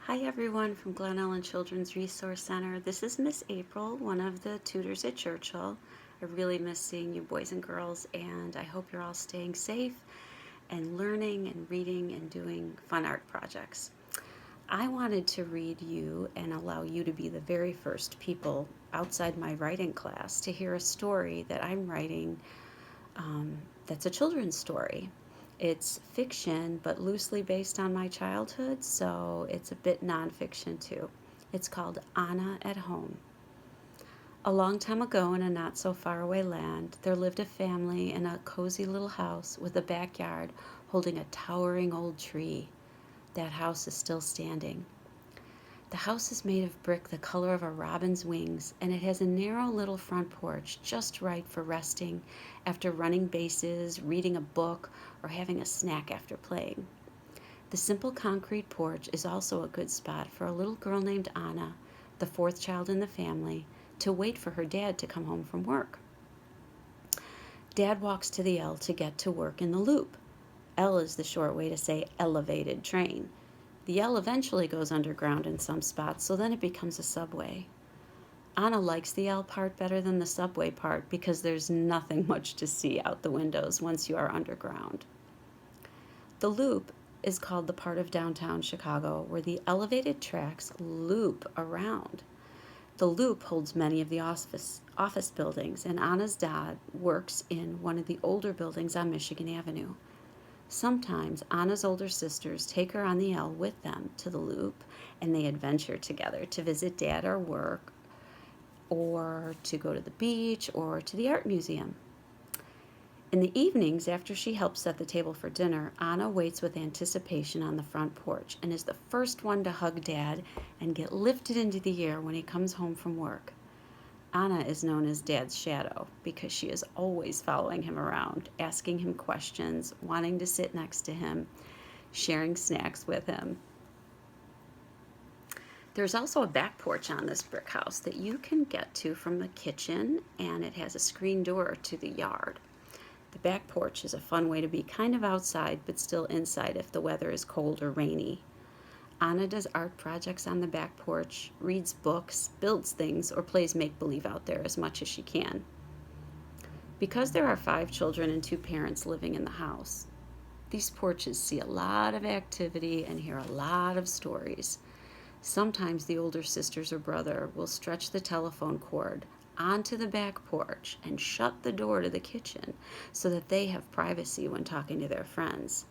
Hi everyone from Glen Ellen Children's Resource Center. This is Miss April, one of the tutors at Churchill. I really miss seeing you boys and girls, and I hope you're all staying safe and learning and reading and doing fun art projects. I wanted to read you and allow you to be the very first people outside my writing class to hear a story that I'm writing that's a children's story. It's fiction, but loosely based on my childhood, so it's a bit nonfiction too. It's called Anna at Home. A long time ago, in a not so far away land, there lived a family in a cozy little house with a backyard holding a towering old tree. That house is still standing. The house is made of brick the color of a robin's wings, and it has a narrow little front porch just right for resting after running bases, reading a book, or having a snack after playing. The simple concrete porch is also a good spot for a little girl named Anna, the fourth child in the family, to wait for her dad to come home from work. Dad walks to the L to get to work in the loop. L is the short way to say elevated train. The L eventually goes underground in some spots, so then it becomes a subway. Anna likes the L part better than the subway part because there's nothing much to see out the windows once you are underground. The loop is called the part of downtown Chicago where the elevated tracks loop around. The loop holds many of the office buildings, and Anna's dad works in one of the older buildings on Michigan Avenue. Sometimes Anna's older sisters take her on the L with them to the loop, and they adventure together to visit dad or work, or to go to the beach, or to the art museum. In the evenings, after she helps set the table for dinner, Anna waits with anticipation on the front porch and is the first one to hug Dad and get lifted into the air when he comes home from work. Anna is known as Dad's shadow because she is always following him around, asking him questions, wanting to sit next to him, sharing snacks with him. There's also a back porch on this brick house that you can get to from the kitchen, and it has a screen door to the yard. The back porch is a fun way to be kind of outside but still inside if the weather is cold or rainy. Anna does art projects on the back porch, reads books, builds things, or plays make-believe out there as much as she can. Because there are 5 children and 2 parents living in the house, these porches see a lot of activity and hear a lot of stories. Sometimes the older sisters or brother will stretch the telephone cord onto the back porch and shut the door to the kitchen so that they have privacy when talking to their friends.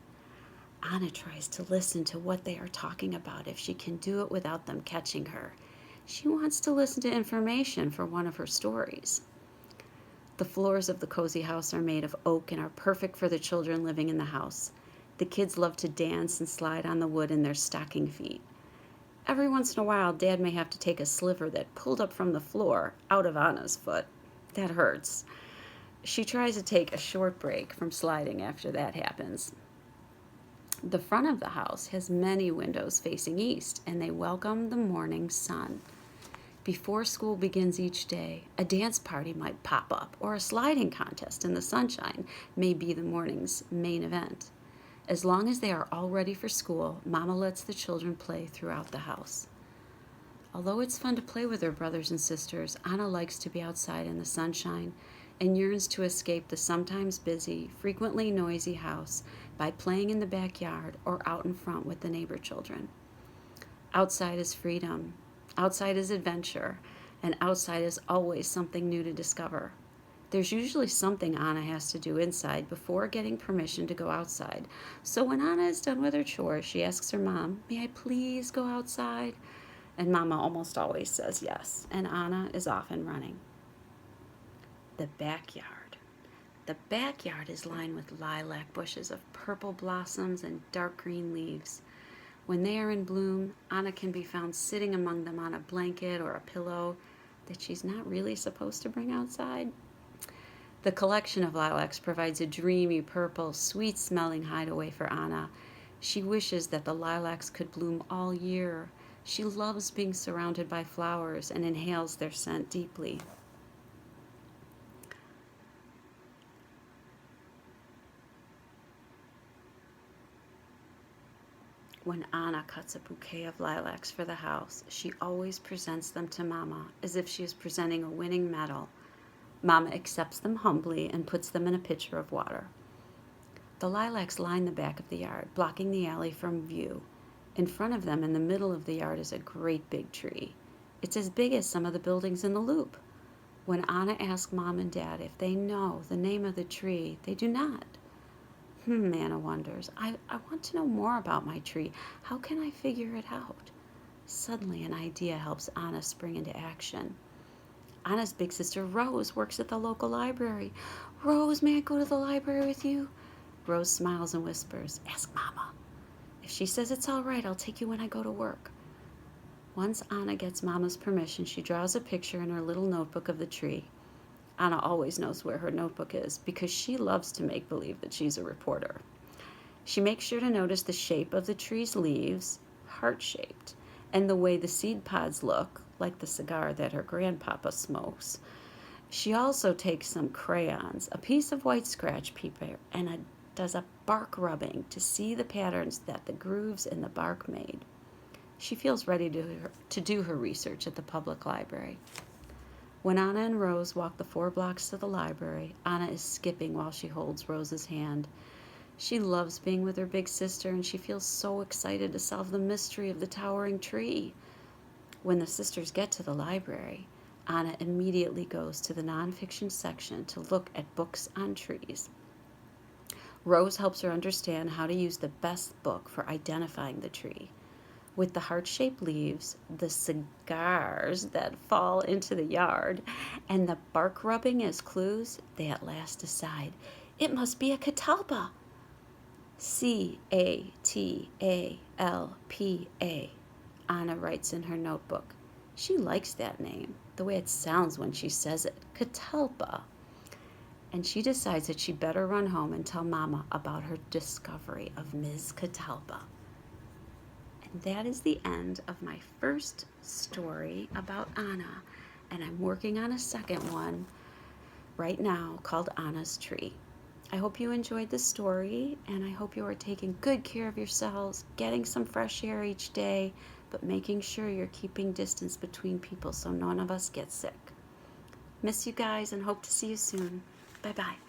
Anna tries to listen to what they are talking about if she can do it without them catching her. She wants to listen to information for one of her stories. The floors of the cozy house are made of oak and are perfect for the children living in the house. The kids love to dance and slide on the wood in their stocking feet. Every once in a while, Dad may have to take a sliver that pulled up from the floor out of Anna's foot. That hurts. She tries to take a short break from sliding after that happens. The front of the house has many windows facing east, and they welcome the morning sun. Before school begins each day, a dance party might pop up, or a sliding contest in the sunshine may be the morning's main event. As long as they are all ready for school, Mama lets the children play throughout the house. Although it's fun to play with her brothers and sisters, Anna likes to be outside in the sunshine and yearns to escape the sometimes busy, frequently noisy house by playing in the backyard or out in front with the neighbor children. Outside is freedom, outside is adventure, and outside is always something new to discover. There's usually something Anna has to do inside before getting permission to go outside. So when Anna is done with her chores, she asks her mom, "May I please go outside?" And Mama almost always says yes, and Anna is off and running. The backyard. The backyard is lined with lilac bushes of purple blossoms and dark green leaves. When they are in bloom, Anna can be found sitting among them on a blanket or a pillow that she's not really supposed to bring outside. The collection of lilacs provides a dreamy purple, sweet-smelling hideaway for Anna. She wishes that the lilacs could bloom all year. She loves being surrounded by flowers and inhales their scent deeply. When Anna cuts a bouquet of lilacs for the house, she always presents them to Mama as if she is presenting a winning medal. Mama accepts them humbly and puts them in a pitcher of water. The lilacs line the back of the yard, blocking the alley from view. In front of them, in the middle of the yard, is a great big tree. It's as big as some of the buildings in the Loop. When Anna asks Mom and Dad if they know the name of the tree, they do not. Anna wonders. I want to know more about my tree. How can I figure it out? Suddenly, an idea helps Anna spring into action. Anna's big sister Rose works at the local library. Rose, may I go to the library with you? Rose smiles and whispers, ask Mama. If she says it's all right, I'll take you when I go to work. Once Anna gets Mama's permission, she draws a picture in her little notebook of the tree. Anna always knows where her notebook is because she loves to make believe that she's a reporter. She makes sure to notice the shape of the tree's leaves, heart-shaped, and the way the seed pods look, like the cigar that her grandpapa smokes. She also takes some crayons, a piece of white scratch paper, and does a bark rubbing to see the patterns that the grooves in the bark made. She feels ready to do her research at the public library. When Anna and Rose walk the 4 blocks to the library, Anna is skipping while she holds Rose's hand. She loves being with her big sister, and she feels so excited to solve the mystery of the towering tree. When the sisters get to the library, Anna immediately goes to the nonfiction section to look at books on trees. Rose helps her understand how to use the best book for identifying the tree. With the heart-shaped leaves, the cigars that fall into the yard, and the bark rubbing as clues, they at last decide it must be a catalpa. Catalpa, Anna writes in her notebook. She likes that name, the way it sounds when she says it, catalpa. And she decides that she better run home and tell Mama about her discovery of Ms. Catalpa. That is the end of my first story about Anna, and I'm working on a second one right now called Anna's Tree. I hope you enjoyed the story, and I hope you are taking good care of yourselves, getting some fresh air each day, but making sure you're keeping distance between people so none of us get sick. Miss you guys and hope to see you soon. Bye-bye.